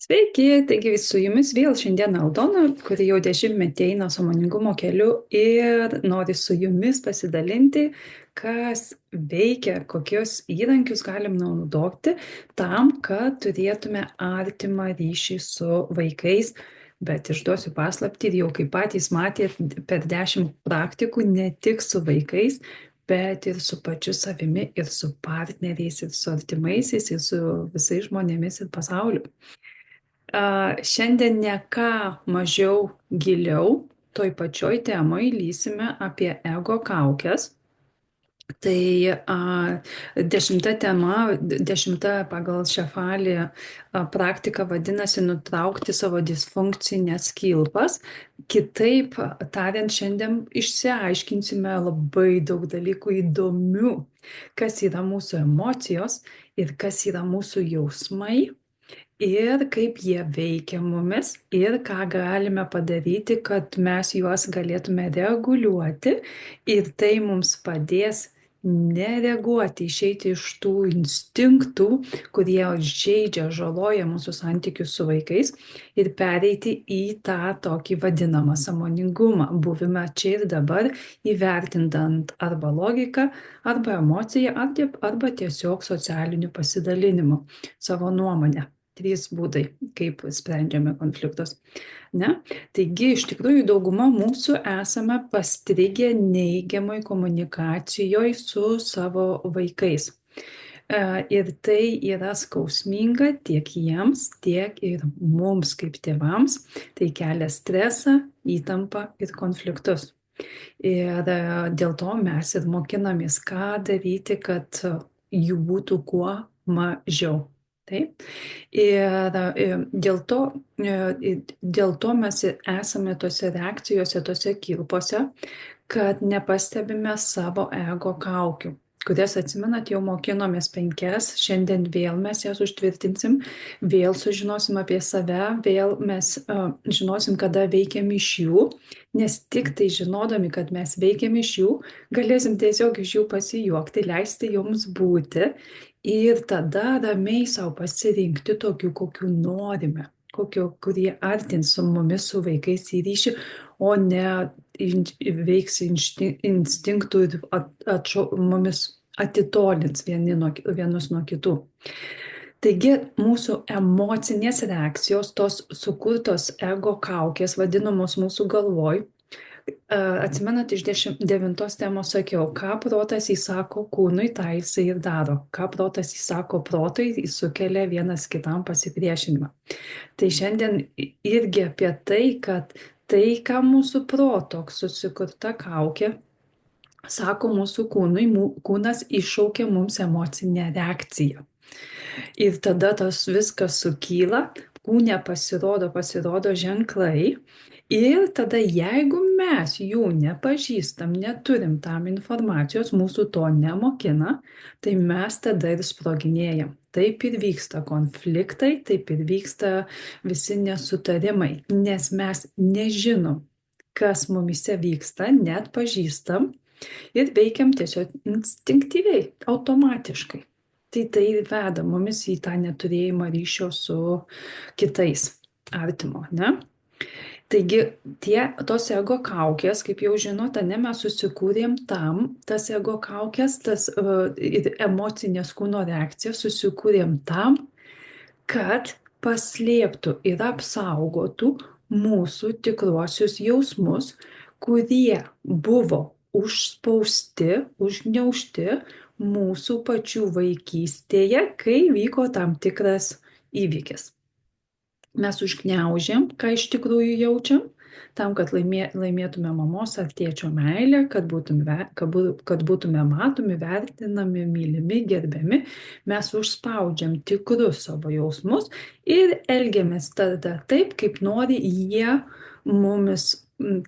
Sveiki, taigi su jumis vėl šiandien Aldona, kuri jau 10 metį eina sąmoningumo keliu ir nori su jumis pasidalinti, kas veikia, kokius įrankius galim naudoti tam, kad turėtume artimą ryšį su vaikais. Bet išduosiu paslaptį ir jau kaip patys matėt per 10 praktikų, ne tik su vaikais, bet ir su pačiu savimi, ir su partneriais, ir su artimaisiais, ir su visais žmonėmis ir pasauliu. Šiandien ne ką mažiau giliau, toj pačioj temoj lysime apie ego kaukes. Tai 10 pagal Šefalį praktika vadinasi nutraukti savo disfunkcinės kilpas. Kitaip tariant, šiandien išsiaiškinsime labai daug dalykų įdomių, kas yra mūsų emocijos ir kas yra mūsų jausmai ir kaip jie veikia mumis ir ką galime padaryti, kad mes juos galėtume reguliuoti ir tai mums padės nereaguoti, išeiti iš tų instinktų, kurie žeidžia, žaloja mūsų santykius su vaikais ir pereiti į tą tokį vadinamą sąmoningumą, buvimą čia ir dabar, įvertintant arba logiką, arba emociją, arba tiesiog socialiniu pasidalinimu savo nuomonę. 3 būdai, kaip sprendžiame konfliktus. Ne? Taigi, iš tikrųjų, dauguma mūsų esame pastrigę neigiamoj komunikacijoje su savo vaikais. Ir tai yra skausminga tiek jiems, tiek ir mums kaip tėvams. Tai kelia stresą, įtampą ir konfliktus. Ir dėl to mes ir mokinamės, ką daryti, kad jų būtų kuo mažiau. Taip. Ir dėl to mes esame tose reakcijose, tose kilpose, kad nepastebime savo ego kaukių, kurias atsimenat, jau mokinomės 5, šiandien vėl mes jas užtvirtinsim, vėl sužinosim apie save, vėl mes žinosim, kada veikiam iš jų, nes tik tai žinodami, kad mes veikiam iš jų, galėsim tiesiog iš jų pasijuokti, leisti joms būti ir tada ramiai savo pasirinkti tokių, kokių norime, kurie artins su mumis, su vaikais į ryšį, o ne veiks instinktų ir mumis atitolins vienus nuo kitų. Taigi mūsų emocinės reakcijos, tos sukurtos ego kaukės, vadinamos mūsų galvoj, atsimenat, iš 9 temos sakiau, ką protas įsako kūnui, tą jisai ir daro. Ką protas įsako protui, jis sukelia vienas kitam pasipriešinimą. Tai šiandien irgi apie tai, kad tai, ką mūsų proto susikurta kaukė, sako mūsų kūnui, kūnas iššaukia mums emocinę reakciją. Ir tada tas viskas sukyla, kūne pasirodo ženklai. Ir tada, jeigu mes jų nepažįstam, neturim tam informacijos, mūsų to nemokina, tai mes tada ir sproginėjam. Taip ir vyksta konfliktai, taip ir vyksta visi nesutarimai, nes mes nežinom, kas mumise vyksta, net pažįstam ir veikiam tiesiog instinktyviai, automatiškai. Tai veda mumis į tą neturėjimą ryšio su kitais artimo, ne? Taigi, tos ego kaukės, kaip jau žinote, mes susikūrėm tam, tas ego kaukės, ir emocinės kūno reakcijas susikūrėm tam, kad paslėptų ir apsaugotų mūsų tikruosius jausmus, kurie buvo užspausti, užgniaužti mūsų pačių vaikystėje, kai vyko tam tikras įvykis. Mes užgniaužėm, ką iš tikrųjų jaučiam, tam, kad laimėtume mamos ar tėčio meilę, kad būtume matomi, vertinami, mylimi, gerbiami, mes užspaudžiam tikrus savo jausmus ir elgiamės tada taip, kaip nori jie mumis,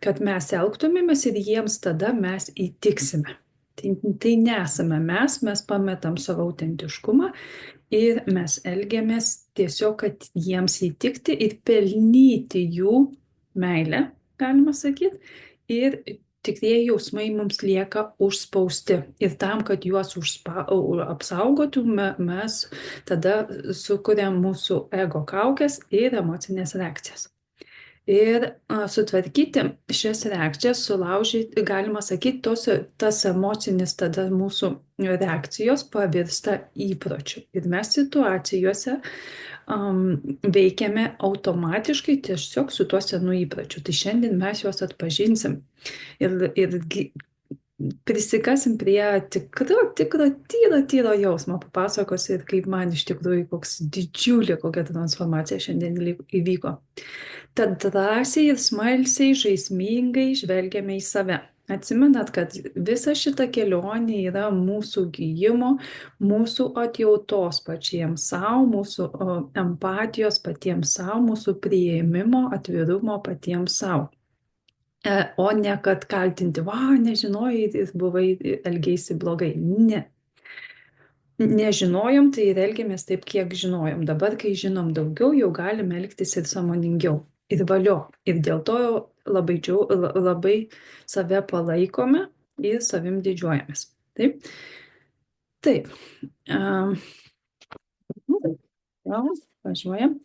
kad mes elgtumėmės ir jiems tada mes įtiksime. Tai nesame mes pametam savo autentiškumą ir mes elgiamės tiesiog, kad jiems įtikti ir pelnyti jų meilę, galima sakyti, ir tikrieji jausmai mums lieka užspausti. Ir tam, kad juos apsaugotume, mes tada sukuriam mūsų ego kaukes ir emocinės reakcijas. Ir sutvarkyti šias reakcijas, sulaužyti, galima sakyti, tas emocinis tada mūsų reakcijos pavirsta įpročiu. Ir mes situacijose veikiame automatiškai tiesiog su tuo senu įpročiu. Tai šiandien mes juos atpažinsim ir prisikasim prie tyro jausmo, papasakosiu ir kaip man iš tikrųjų kokia transformacija šiandien įvyko. Tad drąsiai ir smalsiai, žaismingai žvelgiame į save. Atsimenat, kad visa šita kelionė yra mūsų gijimo, mūsų atjautos pačiems savo, mūsų empatijos patiems savo, mūsų priėmimo, atvirumo patiems savo. O ne kad kaltinti, nežinojai, buvai, elgeisi blogai. Ne. Nežinojom, tai ir elgiamės taip, kiek žinojom. Dabar, kai žinom daugiau, jau galim elgtis ir sąmoningiau. Ir valio. Ir dėl to labai save palaikome ir savim didžiuojamės. Taip. Taip. Važiuojam.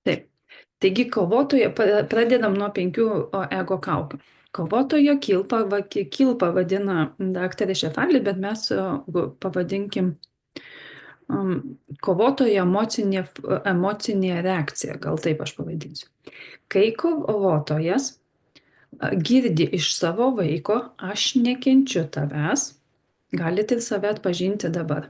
Taip. Taigi pradedam nuo 5 ego kaukių. Kovotojo kilpą vadina daktarė Šefali, bet mes pavadinkim kovotojo emocinė reakcija, gal taip aš pavadinsiu. Kai kovotojas girdi iš savo vaiko, aš nekenčiu tavęs, galite ir save atpažinti dabar.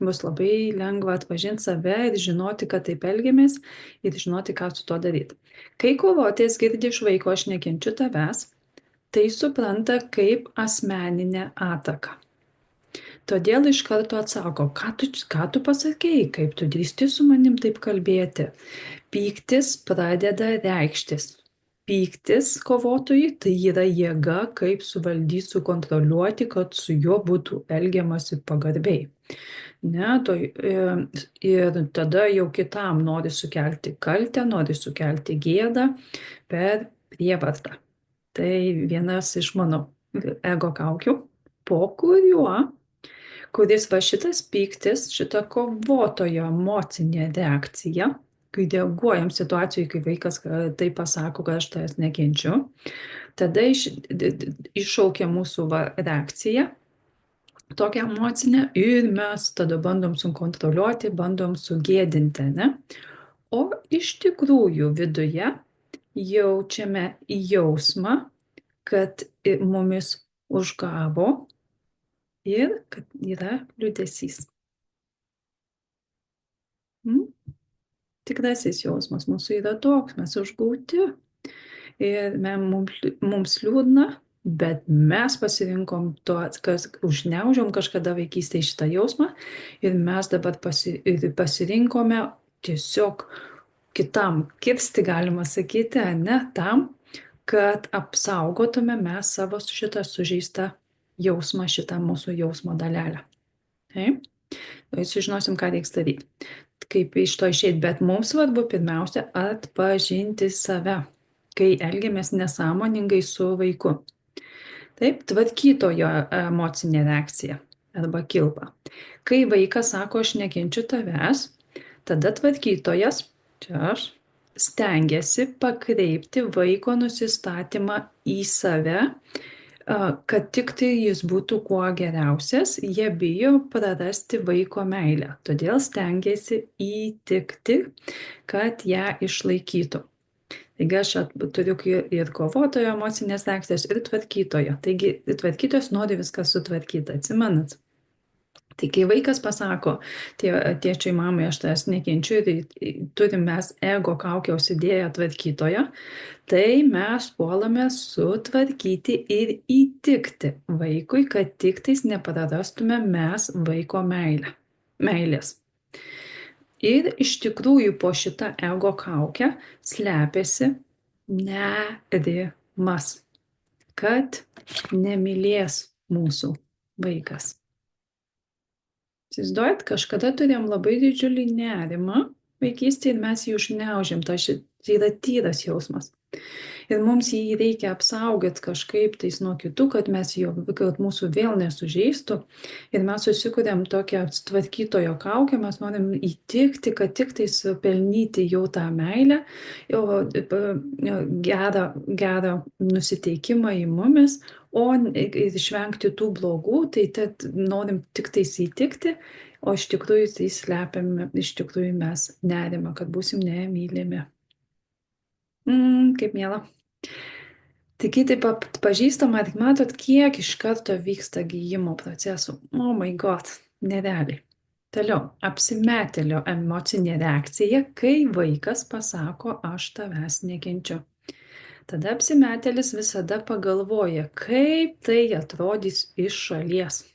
Bus labai lengva atpažinti save ir žinoti, kad taip elgiamės ir žinoti, ką su to daryti. Kai kovotojas girdi iš vaiko, aš nekenčiu tavęs, tai supranta kaip asmeninę ataką. Todėl iš karto atsako, ką tu pasakėjai, kaip tu drįsti su manim taip kalbėti. Pyktis pradeda reikštis. Pyktis kovotojui tai yra jėga, kaip suvaldyti, sukontroliuoti, kad su juo būtų elgiamasi pagarbiai. Ir tada jau kitam nori sukelti kaltę, nori sukelti gėdą per prievartą. Tai vienas iš mano ego kaukių, po kuris va šitas pyktis, šita kovotojo emocinė reakcija, kai reaguojam situacijai, kai vaikas tai pasako, kad aš tavęs nekenčiu, tada iššaukia mūsų reakciją, tokią emocinę, ir mes tada bandom sukontroliuoti, bandom sugėdinti, ne? O iš tikrųjų viduje jaučiame jausmą, kad mumis užgavo ir kad yra liūdesys. Tikrasis jausmas mūsų yra toks, mes užgauti ir mums liūdna, bet mes pasirinkom to, kas užgniaužom kažkada vaikystėje šitą jausmą ir mes dabar pasirinkome tiesiog kitam kirsti, galima sakyti, ne tam, kad apsaugotume mes savo šitą sužeistą jausmą, šitą mūsų jausmo dalelę. Taip? Tai sužinosim, ką reiks daryti. Kaip iš to išeiti, bet mums svarbu pirmiausia atpažinti save, kai elgiamės nesąmoningai su vaiku. Taip, tvarkytojo emocinė reakcija arba kilpa. Kai vaikas sako, aš nekenčiu tavęs, tada tvarkytojas, čia aš, stengiasi pakreipti vaiko nusistatymą į save, kad tik tai jis būtų kuo geriausias, jie bijo prarasti vaiko meilę, todėl stengiasi įtikti, kad ją išlaikytų. Taigi aš turiu ir kovotojo emocinės reakcijas, ir tvarkytojo. Taigi tvarkytojas nori viską sutvarkyti, atsimenat. Tai kai vaikas pasako, tėčiui, mamai, aš tavęs nekenčiu, tai turim mes ego kaukę užsidėję tvarkytoją, tai mes puolame sutvarkyti ir įtikti vaikui, kad tik tais neprarastume mes vaiko meilės. Ir iš tikrųjų po šitą ego kaukę slepiasi nerimas, kad nemylės mūsų vaikas. Įsivaizduojat, kažkada turėjom labai didžiulį nerimą vaikystėje ir mes jį užgniaužiam. Tai yra tyras jausmas. Ir mums jį reikia apsaugoti kažkaip tais nuo kitų, kad mūsų vėl nesužeistų. Ir mes susikuriam tokią tvarkytojo kaukę, mes norim įtikti, kad tik tais pelnyti jau tą meilę, jau gerą nusiteikimą į mumis, o ir išvengti tų blogų, tai tad norim tik tais įtikti, o iš tikrųjų tai slepiame, iš tikrųjų mes nerimą, kad būsim nemylimi. Kaip miela. Taigi taip pažįstama, tik matot, kiek iš karto vyksta gijimo procesų. Oh my god, nerealiai. Toliau, apsimetėlio emocinė reakcija, kai vaikas pasako, aš tavęs nekenčiu. Tada apsimetėlis visada pagalvoja, kaip tai atrodys iš šalies.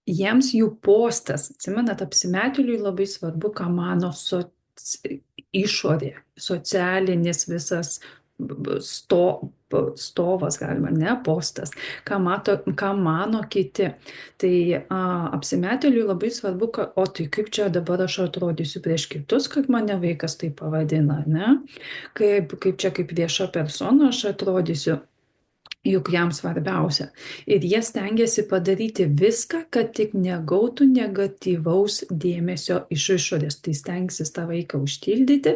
Jiems jų postas, atsimenat, apsimetėliui labai svarbu, ką mano išorė, socialinis visas stovas, galima, ne postas, ką mano kiti. Tai apsimetėliui labai svarbu, o tai kaip čia dabar aš atrodysiu prieš kitus, kad mane vaikas taip pavadina, ne? Kaip vieša persona aš atrodysiu. Juk jam svarbiausia. Ir jie stengiasi padaryti viską, kad tik negautų negatyvaus dėmesio iš išorės. Tai stengsis tą vaiką užtildyti,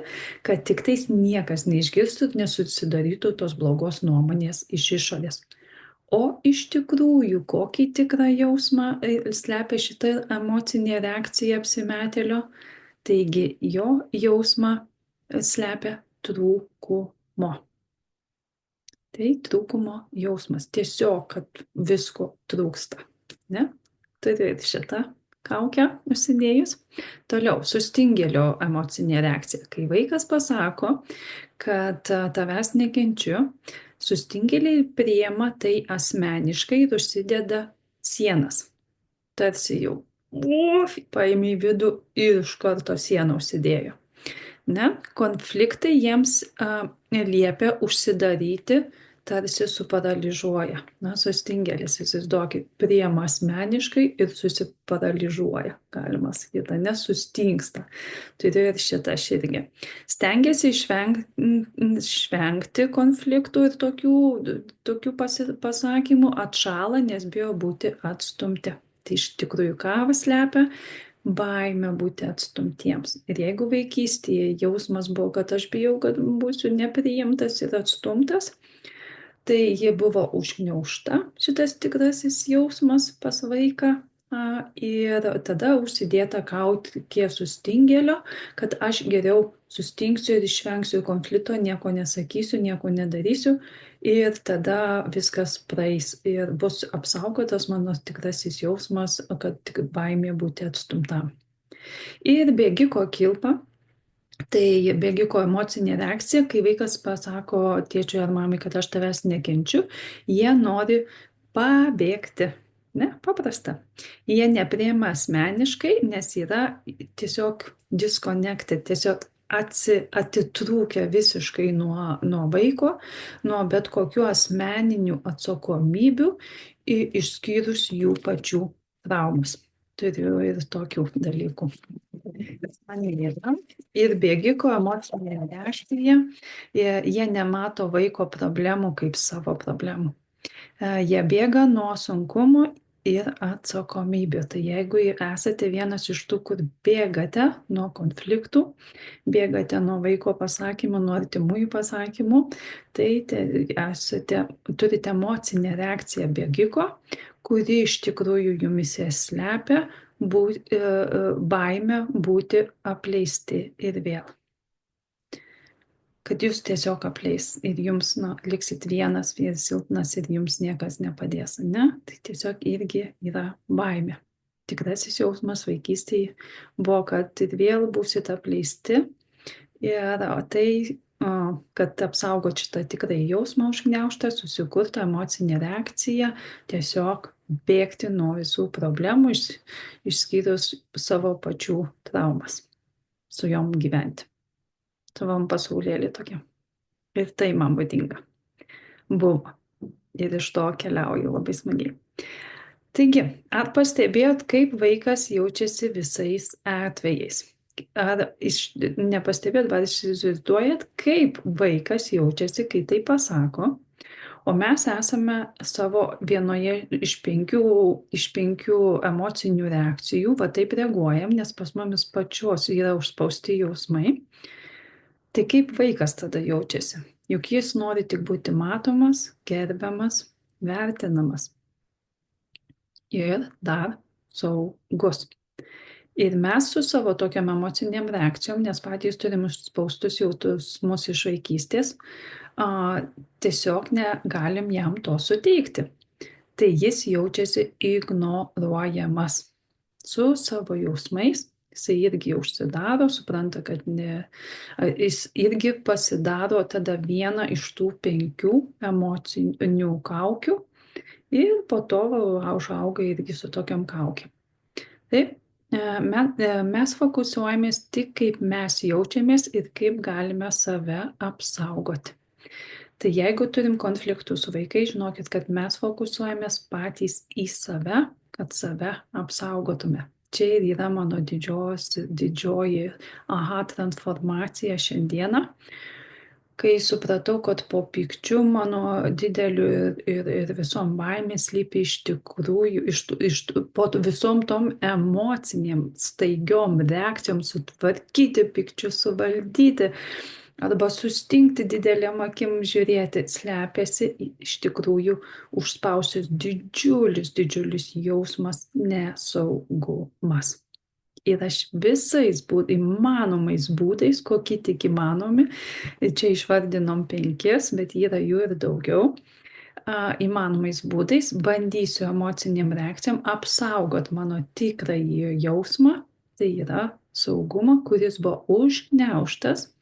kad tik tais niekas neišgirstų ir nesusidarytų tos blogos nuomonės iš išorės. O iš tikrųjų, kokį tikrą jausmą slepia šitą emocinė reakcija apsimetėlio? Taigi jo jausmą slepia trūkumo. Tai trūkumo jausmas, tiesiog, kad visko trūksta. Ne? Tai šitą kaukę užsidėjus. Toliau, sustingėlio emocinė reakcija. Kai vaikas pasako, kad tavęs nekenčiu, sustingėliai priima tai asmeniškai ir užsideda sienas. Tarsi jau paėmė į vidų ir iš karto sieną užsidėjo. Ne? Konfliktai jiems liepia užsidaryti, tarsi suparalyžuoja. Na, sustingėlis, įsivaizduokit, priima asmeniškai ir susiparalyžuoja, galima sakyti, nesustingsta. Tai ir šitą irgi. Stengiasi išvengti konfliktų ir tokių pasakymų, atšala, nes bijo būti atstumti. Tai iš tikrųjų ką slepia? Baimė būti atstumtiems. Ir jeigu vaikystėje jausmas buvo, kad aš bijau, kad būsiu nepriimtas ir atstumtas, tai ji buvo užgniaužta, šitas tikrasis jausmas pas vaiką. Ir tada užsidėta kaukė sustingėlio, kad aš geriau sustingsiu ir išvengsiu konflikto, nieko nesakysiu, nieko nedarysiu. Ir tada viskas praeis ir bus apsaugotas mano tikrasis jausmas, kad tik baimė būti atstumtam. Ir bėgiko kilpa. Tai bėgiko emocinė reakcija, kai vaikas pasako tėčiui ar mamai, kad aš tavęs nekenčiu, jie nori pabėgti. Ne, paprasta. Jie nepriima asmeniškai, nes yra tiesiog disconnected, tiesiog atitrūkę visiškai nuo vaiko, nuo bet kokių asmeninių atsakomybių, išskyrus jų pačių traumas. Turiu ir tokių dalykų. Ir bėgiko emocinė reakcija, jie nemato vaiko problemų kaip savo problemų. Jie bėga nuo sunkumų ir atsakomybių. Tai jeigu esate vienas iš tų, kur bėgate nuo konfliktų, bėgate nuo vaiko pasakymų, nuo artimųjų pasakymų, tai turite emocinę reakciją bėgiko, kuri iš tikrųjų jumise slepia baimę būti apleisti ir vėl. Kad jūs tiesiog apleis ir jums liksit vienas ir silpnas ir jums niekas nepadės, ne? Tai tiesiog irgi yra baimė. Tikrasis jausmas vaikystėje buvo, kad ir vėl būsit apleisti ir tai, kad apsaugot šitą tikrąjį jausmą užgniaužtą, susikurtą emocinę reakciją, tiesiog bėgti nuo visų problemų, išskyrus savo pačių traumas, su jom gyventi. Savam pasaulėlį tokia. Ir tai man būdinga. Buvo. ir iš to keliauju labai smagiai. Taigi, ar pastebėjot, kaip vaikas jaučiasi visais atvejais? Ar nepastebėjot, bet įsivaizduojat, kaip vaikas jaučiasi, kai tai pasako, o mes esame savo vienoje iš penkių emocinių reakcijų, va taip reaguojam, nes pas mumis pačios yra užspausti jausmai. Tai kaip vaikas tada jaučiasi? Juk jis nori tik būti matomas, gerbiamas, vertinamas ir dar saugus. Ir mes su savo tokiam emociniam reakcijom, nes patys turim užspaustus jausmus iš vaikystės, tiesiog negalim jam to suteikti. Tai jis jaučiasi ignoruojamas su savo jausmais. Jisai irgi užsidaro, supranta, kad jis irgi pasidaro tada vieną iš tų 5 emocinių kaukių ir po to užauga irgi su tokiam kaukiam. Taip, mes fokusuojamės tik kaip mes jaučiamės ir kaip galime save apsaugoti. Tai jeigu turim konfliktų su vaikais, žinokit, kad mes fokusuojamės patys į save, kad save apsaugotume. Čia ir yra mano didžioji transformacija šiandieną, kai supratau, kad po pykčiu mano dideliu ir visom baimės slypi iš tikrųjų, po visom tom emociniam staigiom reakcijom sutvarkyti pykčius, suvaldyti, arba sustingti didelėm akim žiūrėti, slepiasi iš tikrųjų užspausius didžiulis jausmas nesaugumas. Ir aš visais įmanomais būdais, kokie tik įmanomi, čia išvardinom 5, bet yra jų ir daugiau, įmanomais būdais bandysiu emociniam reakcijam apsaugot mano tikrąjį jausmą, tai yra saugumą, kuris buvo užgniaužtas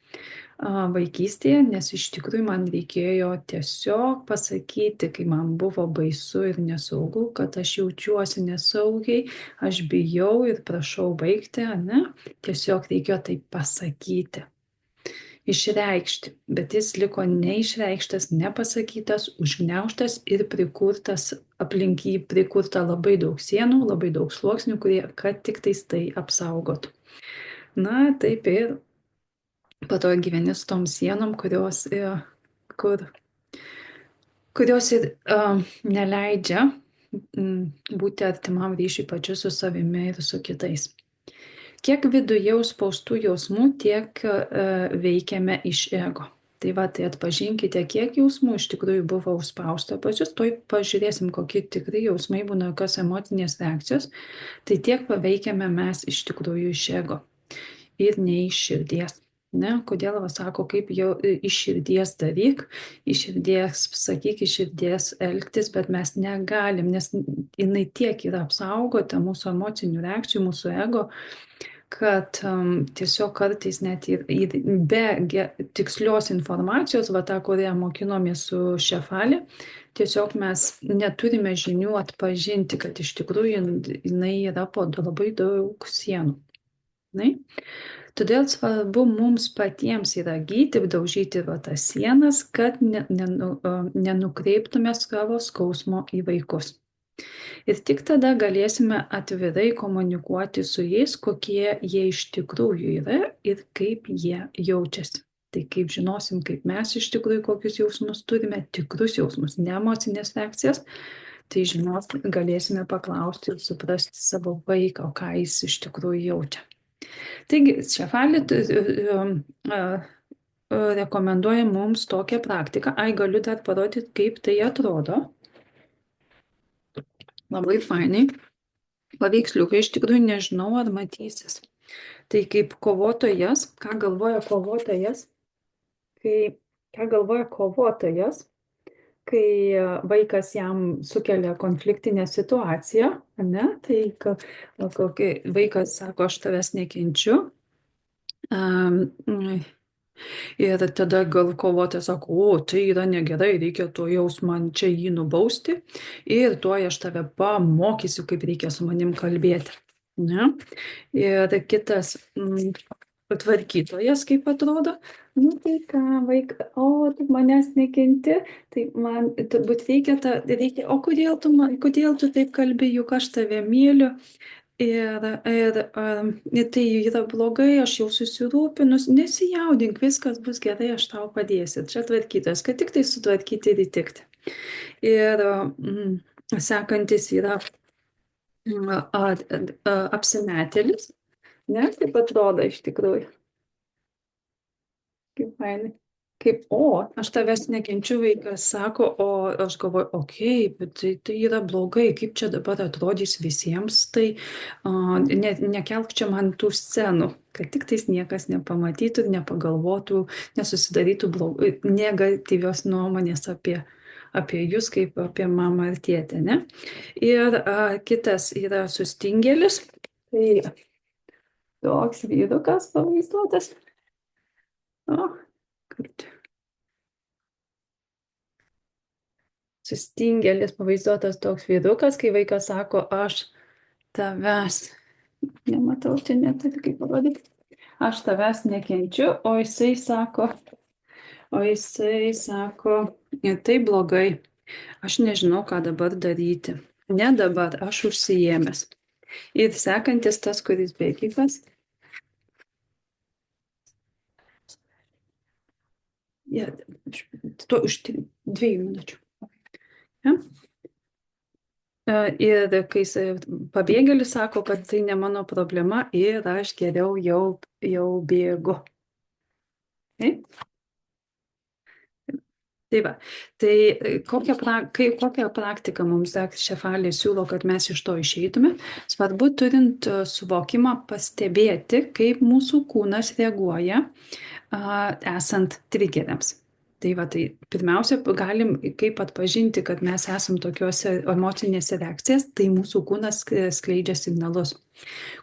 vaikystėje, nes iš tikrųjų man reikėjo tiesiog pasakyti, kai man buvo baisu ir nesaugu, kad aš jaučiuosi nesaugiai, aš bijau ir prašau baigti, ne? Tiesiog reikėjo tai pasakyti, išreikšti, bet jis liko neišreikštas, nepasakytas, užgniaužtas ir prikurtas, aplink jį prikurta labai daug sienų, labai daug sluoksnių, kurie kad tik tais tai apsaugotų. Na, taip ir po to gyveni su tom sienom, kurios ir neleidžia būti artimam ryšiui pačiu su savimi ir su kitais. Kiek viduje užspaustų jausmų, tiek veikiame iš ego. Tai va, tai atpažinkite, kiek jausmų iš tikrųjų buvo užspausta pas jūs, toj pažiūrėsim, kokie tikrai jausmai būna, kokios emocinės reakcijos, tai tiek paveikiame mes iš tikrųjų iš ego ir ne iš širdies. Ne, kodėl sako, kaip jau iš širdies daryk, iš širdies sakyk, iš širdies elgtis, bet mes negalim, nes jinai tiek yra apsaugota mūsų emocinių reakcijų, mūsų ego, kad tiesiog kartais net ir be tikslios informacijos, va tą, kurią mokinomės su Šefali, tiesiog mes neturime žinių atpažinti, kad iš tikrųjų jinai yra po labai daug sienų. Ne? Todėl svarbu mums patiems yra gydyti, daužyti tas sienas, kad nenukreiptume savo skausmo į vaikus. Ir tik tada galėsime atvirai komunikuoti su jais, kokie jie iš tikrųjų yra ir kaip jie jaučiasi. Tai kaip žinosim, kaip mes iš tikrųjų kokius jausmus turime, tikrus jausmus, ne emocinės reakcijas, tai galėsime paklausti ir suprasti savo vaiką, o ką jis iš tikrųjų jaučia. Taigi, Šefali rekomenduoja mums tokią praktiką. Galiu dar parodyti, kaip tai atrodo. Labai fainai. Paveiksliukai, iš tikrųjų nežinau, ar matysis. Tai kaip kovotojas, ką galvoja kovotojas, kai vaikas jam sukelia konfliktinę situaciją, ne? Tai kai vaikas sako, aš tavęs nekenčiu, ir tada gal kovotojas sako, tai yra negerai, reikia tuojaus man čia jį nubausti ir tuoj aš tave pamokysiu, kaip reikia su manim kalbėti. Ne? Ir kitas tvarkytojas, kaip atrodo, nu tai ką, vaikas, o tu manęs nekenti, tai man turbūt reikia, o kodėl tu taip kalbi, juk aš tave myliu. Ir tai yra blogai, aš jau susirūpinus, nesijaudink, viskas bus gerai, aš tau padėsiu. Čia tvarkytas, kad tik tai sutvarkyti ir įtikti. Ir sekantis yra apsimetėlis, ne, taip atrodo iš tikrųjų. Kaip fainai. Kaip, aš tavęs nekenčiu, vaikas sako, o aš galvoju, okei, bet tai yra blogai, kaip čia dabar atrodys visiems, tai nekelk čia man tų scenų, kad tik tais niekas nepamatytų, nepagalvotų, nesusidarytų negatyvios nuomonės apie jūs kaip apie mamą ir tėtę, ne? Ir kitas yra sustingėlis, tai toks vyrukas pavaizduotas. O, kaip sustingėlis pavaizduotas toks vyrukas, kai vaikas sako, aš tavęs, nematau, čia neturiu kaip parodyti, aš tavęs nekenčiu, o jisai sako, tai blogai, aš nežinau, ką dabar daryti, ne dabar, aš užsiėmęs. Ir sekantis tas, kuris bėgikas, už 2 minučių. Ja? Ir kai pabėgėlis sako, kad tai ne mano problema ir aš geriau jau bėgu. Tai va, tai kokią praktiką mums Šefalė siūlo, kad mes iš to išeitume? Svarbu turint suvokimą pastebėti, kaip mūsų kūnas reaguoja esant trigeriams. Tai va, tai pirmiausia, galim kaip atpažinti, kad mes esam tokiuose emocinėse reakcijas, tai mūsų kūnas skleidžia signalus.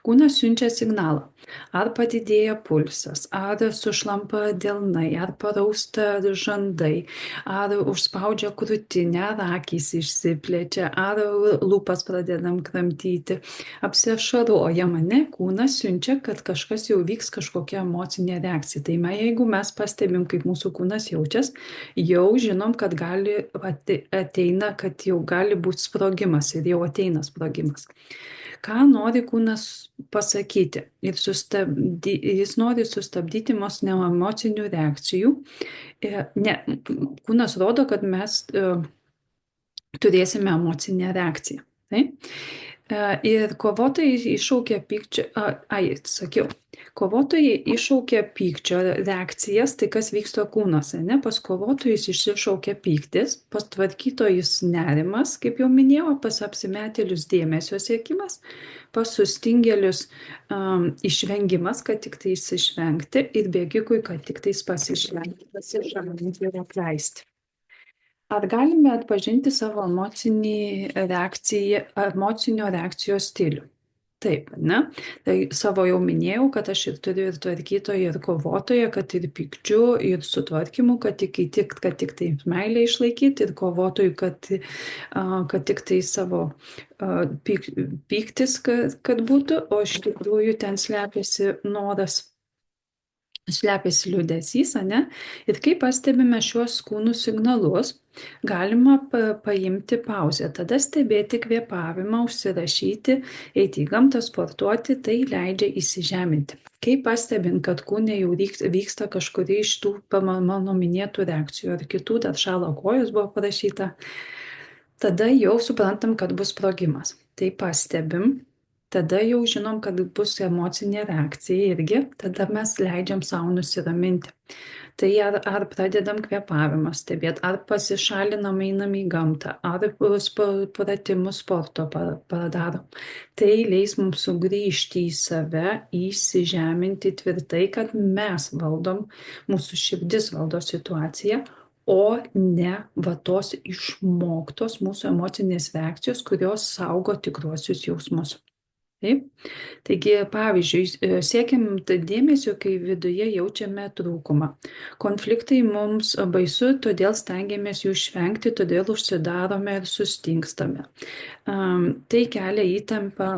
Kūnas siunčia signalą. Ar padidėja pulsas, ar sušlampa delnai, ar parausta žandai, ar užspaudžia krūtinę, ar akys išsiplečia, ar lūpas pradedam kramtyti, apsiašaroja mane, kūnas siunčia, kad kažkas jau vyks kažkokia emocinė reakcija. Tai jeigu mes pastebim, kaip mūsų kūnas jaučias, jau žinom, kad ateina, kad jau gali būti sprogimas ir jau ateina sprogimas. Ką nori kūnas pasakyti? Jis nori sustabdyti mus nuo emocinių reakcijų. Kūnas rodo, kad mes turėsime emocinę reakciją. Tai? Ir kovotojai iššaukia pykčio, kovotojai iššaukia pykčio reakcijas, tai kas vyksta kūnuose, ne? Pas kovotojus iššaukia pyktis, pas tvarkytojus nerimas, kaip jau minėjau, pas apsimetėlius dėmesio siekimas, pas sustingėlius išvengimas, kad tik tais išvengti, ir bėgikui, kad tik tais pasišalinti ir apleisti. Ar galime atpažinti savo emocinio reakcijos stilių? Taip, ne? Tai savo jau minėjau, kad aš ir turiu ir tvarkytoją, ir kovotoją, kad ir pykčiu, ir sutvarkymu, kad tik tai meilę išlaikyti, ir kovotojų, kad tik tai savo pyktis, kad būtų, o iš tikrųjų ten slepiasi noras. Slepiasi liūdesys, ane? Ir kai pastebime šiuos kūnų signalus, galima paimti pauzę, tada stebėti kvėpavimą, užsirašyti, eiti į gamtą, sportuoti, tai leidžia įsižeminti. Kai pastebim, kad kūne jau vyksta kažkuri iš tų mano minėtų reakcijų ar kitų, dar šalo kojos buvo parašyta, tada jau suprantam, kad bus sprogimas. Tai pastebim. Tada jau žinom, kad bus emocinė reakcija irgi, tada mes leidžiam savo nusiraminti. Tai ar pradedam kvėpavimą stebėti, ar pasišalinam, einam į gamtą, ar pratimus sporto padarom. Tai leis mums sugrįžti į save, įsižeminti tvirtai, kad mes valdom, mūsų širdis valdo situaciją, o ne tos išmoktos mūsų emocinės reakcijos, kurios saugo tikruosius jausmus. Taip? Taigi, pavyzdžiui, siekiam dėmesio, kai viduje jaučiame trūkumą. Konfliktai mums baisu, todėl stengiamės jų išvengti, todėl užsidarome ir sustingstame. Tai kelia įtampą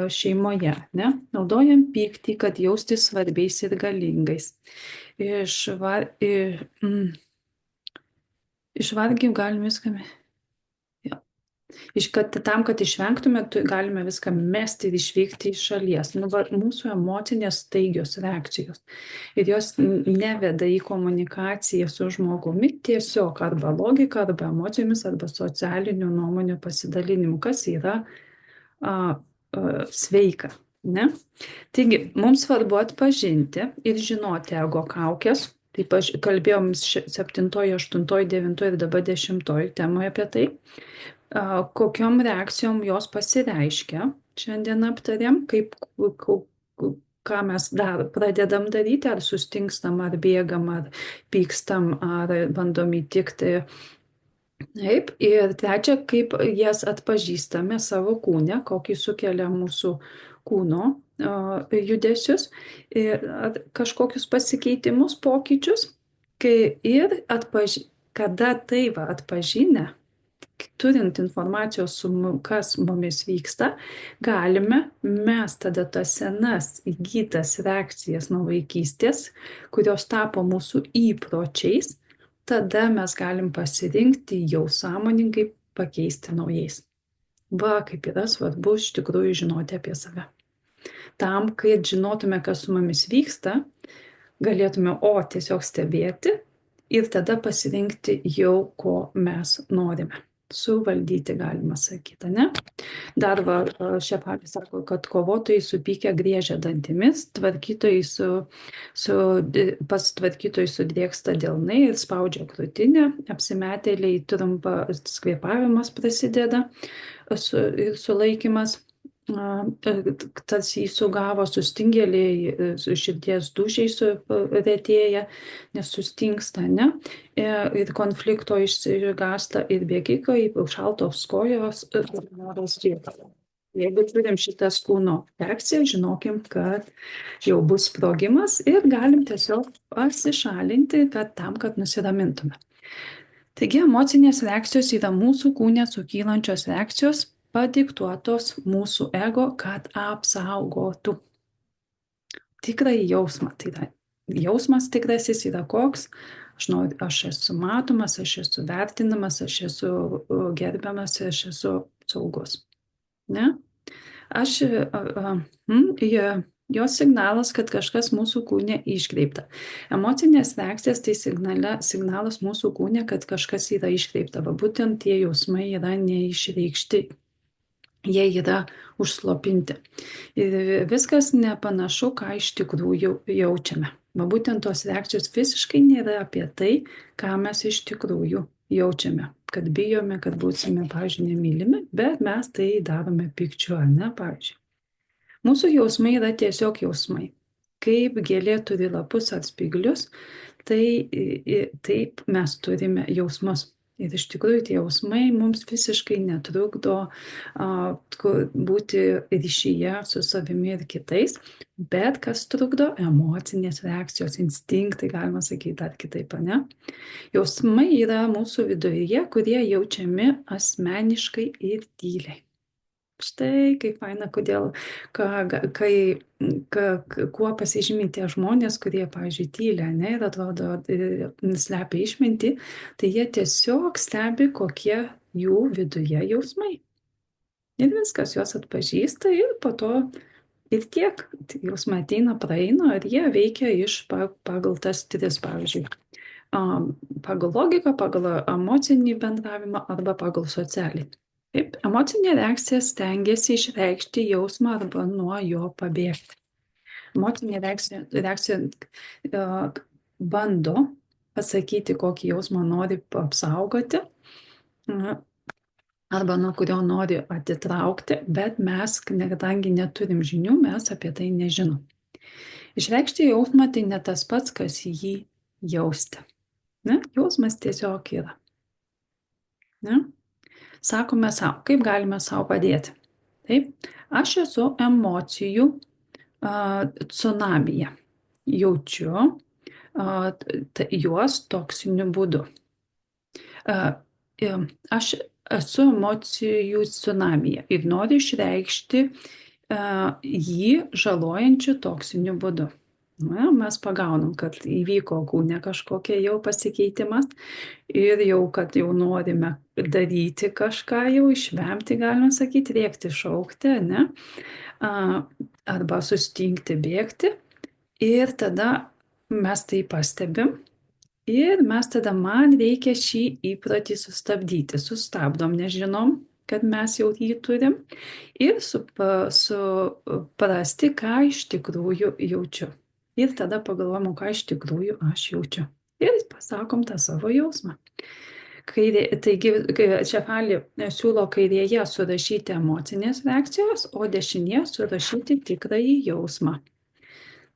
šeimoje. Ne? Naudojam pyktį, kad jaustis svarbiais ir galingais. išvar, i- mm, išvargiai galim viską. Jo. Tam, kad išvengtume, galime viską mesti ir išvykti iš šalies. Nu, va, mūsų emocinės staigios reakcijos. Ir jos neveda į komunikaciją su žmogumi tiesiog arba logika, arba emocijomis, arba socialinių nuomonių pasidalinimu, kas yra sveika. Ne? Taigi, mums svarbu atpažinti ir žinoti ego kaukės. Taip kalbėjom 7, 8, 9 ir dabar 10 temoje apie tai, kokiom reakcijom jos pasireiškia. Šiandien aptarėm, ką mes pradedam daryti, ar sustingstam, ar bėgam, ar pykstam, ar bandom įtikti. Taip, ir trečia, kaip jas atpažįstame savo kūne, kokį sukelia mūsų kūno judesius ir kažkokius pasikeitimus, pokyčius. Ir kada tai atpažinę, turint informacijos, kas mumis vyksta, galime mes tada tas senas įgytas reakcijas nuo vaikystės, kurios tapo mūsų įpročiais, tada mes galim pasirinkti jau sąmoningai pakeisti naujais. Va, kaip yra svarbu iš tikrųjų žinoti apie save. Tam, kad žinotume, kas su mumis vyksta, galėtume tiesiog stebėti ir tada pasirinkti jau, ko mes norime. Suvaldyti, galima sakyti, ne? Dar Šefali sako, kad kovotojai supykę griežia dantimis, pas tvarkytojai sudrėksta delnai ir spaudžia krūtinę, apsimetėliai trumpas kvėpavimas prasideda, sulaikimas. Tarsi jį sugavo, sustingėliai, širdies dūžiai retėja, nes sustingsta, ne? Ir konflikto išsigąsta ir bėgikai, šaltos kojos ir noras džiūti. Jeigu turim šitas kūno reakcijas, žinokim, kad jau bus sprogimas ir galim tiesiog pasišalinti, kad nusiramintume. Taigi emocinės reakcijos yra mūsų kūne sukylančios reakcijos, padiktuotos mūsų ego, kad apsaugotų. Tikrąjį jausmą. Tai yra jausmas tikrasis yra koks, aš esu matomas, aš esu vertinamas, aš esu gerbiamas, aš esu saugus. Ne? Jos signalas, kad kažkas mūsų kūne iškreipta. Emocinės reakcijas tai signalas mūsų kūne, kad kažkas yra iškreipta. Va, būtent tie jausmai yra neišreikšti. Jie yra užslopinti. Ir viskas nepanašu, ką iš tikrųjų jaučiame. Va, būtent tos reakcijos visiškai nėra apie tai, ką mes iš tikrųjų jaučiame. Kad bijome, kad būsime, pavyzdžiui, nemylimi, bet mes tai darome pykčiu, ar ne, pavyzdžiui. Mūsų jausmai yra tiesiog jausmai. Kaip gėlė turi lapus ar spyglius, taip mes turime jausmus. Ir iš tikrųjų tie jausmai mums visiškai netrukdo būti ryšyje su savimi ir kitais, bet kas trukdo - emocinės reakcijos, instinktai, galima sakyti, dar kitaip, ne? Jausmai yra mūsų viduje, kurie jaučiami asmeniškai ir tyliai. Štai kaip faina, kuo pasižymi tie žmonės, kurie, pavyzdžiui, tylia, ne, ir atrodo, slepia išmintį, tai jie tiesiog stebi, kokie jų viduje jausmai. Ir viskas, juos atpažįsta ir po to ir tiek jausmai ateina, praeina, ir jie veikia pagal tas tris, pavyzdžiui, pagal logiką, pagal emocinį bendravimą arba pagal socialinį. Taip, emocinė reakcija stengiasi išreikšti jausmą arba nuo jo pabėgti. Emocinė reakcija bando pasakyti, kokį jausmą nori apsaugoti arba nuo kurio nori atitraukti, bet mes, kadangi neturim žinių, mes apie tai nežinom. Išreikšti jausmą tai ne tas pats, kas jį jausti. Ne? Jausmas tiesiog yra. Ne? Sakome savo, kaip galime savo padėti. Taip, aš esu emocijų tsunamyje. Jaučiu juos toksiniu būdu. Aš esu emocijų tsunamyje ir noriu išreikšti jį žalojančiu toksiniu būdu. Na, mes pagaunam, kad įvyko kūne kažkokia jau pasikeitimas ir jau, kad jau norime daryti kažką, jau išvemti, galima sakyti, rėkti, šaukti, ne? Arba sustingti, bėgti. Ir tada mes tai pastebim. Ir mes tada, man reikia šį įprotį sustabdyti. Sustabdom, nežinom, kad mes jau jį turim. Ir suprasti, ką iš tikrųjų jaučiu. Ir tada pagalvojam, ką iš tikrųjų aš jaučiu. Ir pasakom tą savo jausmą. Taigi, Šefali siūlo kairėje surašyti emocinės reakcijos, o dešinėje surašyti tikrąjį jausmą.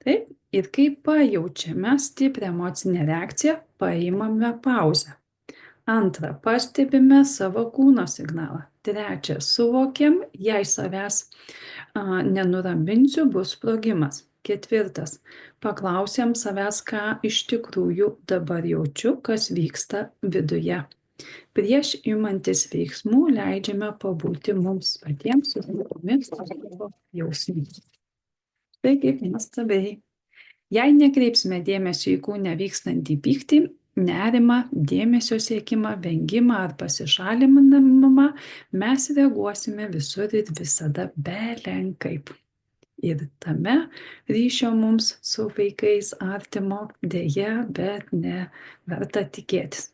Taip, ir kai pajaučiame stiprią emocinę reakciją, paimame pauzę. Antra, pastebime savo kūno signalą. Trečia, suvokiam, jei savęs nenuraminsiu, bus sprogimas. Ketvirtas, paklausiam savęs, ką iš tikrųjų dabar jaučiu, kas vyksta viduje. Prieš imantis veiksmų leidžiame pabūti mums patiems su žmogumis savo jausmais. Taigi, nuostabiai. Jei nekreipsime dėmesio į kūne vykstantį pyktį, nerimą, dėmesio siekimą, vengimą ar pasišalinimą, mes reaguosime visur ir visada belenkaip. Ir tame ryšio mums su vaikais artimo dėja, bet ne verta tikėtis.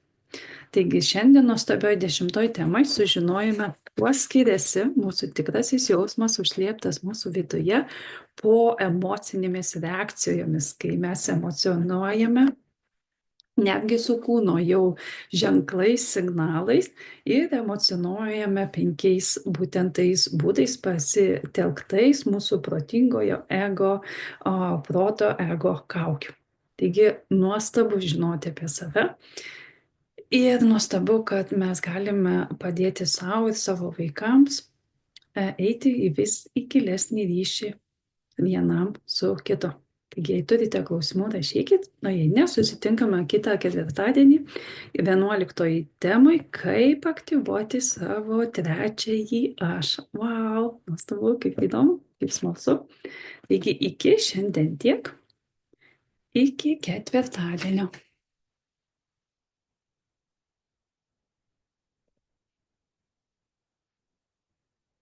Taigi šiandien nuostabioje 10 temai sužinojome, kuo skiriasi mūsų tikrasis jausmas užslėptas mūsų viduje po emocinėmis reakcijomis, kai mes emocionuojame, netgi su kūno jau ženklais, signalais ir emocionuojame 5 būtent tais būdais pasitelktais mūsų protingojo ego, proto ego kaukių. Taigi nuostabu žinoti apie save. Ir nuostabu, kad mes galime padėti savo ir savo vaikams eiti į vis gilesnį ryšį vienam su kitu. Taigi, jei turite klausimų, rašykit, o jei ne, susitinkame kitą ketvirtadienį 11 temai, kaip aktyvuoti savo trečiąjį aš. Wow, nuostabu, kaip įdomu, kaip smalsu. Taigi, iki šiandien tiek, iki ketvirtadienio.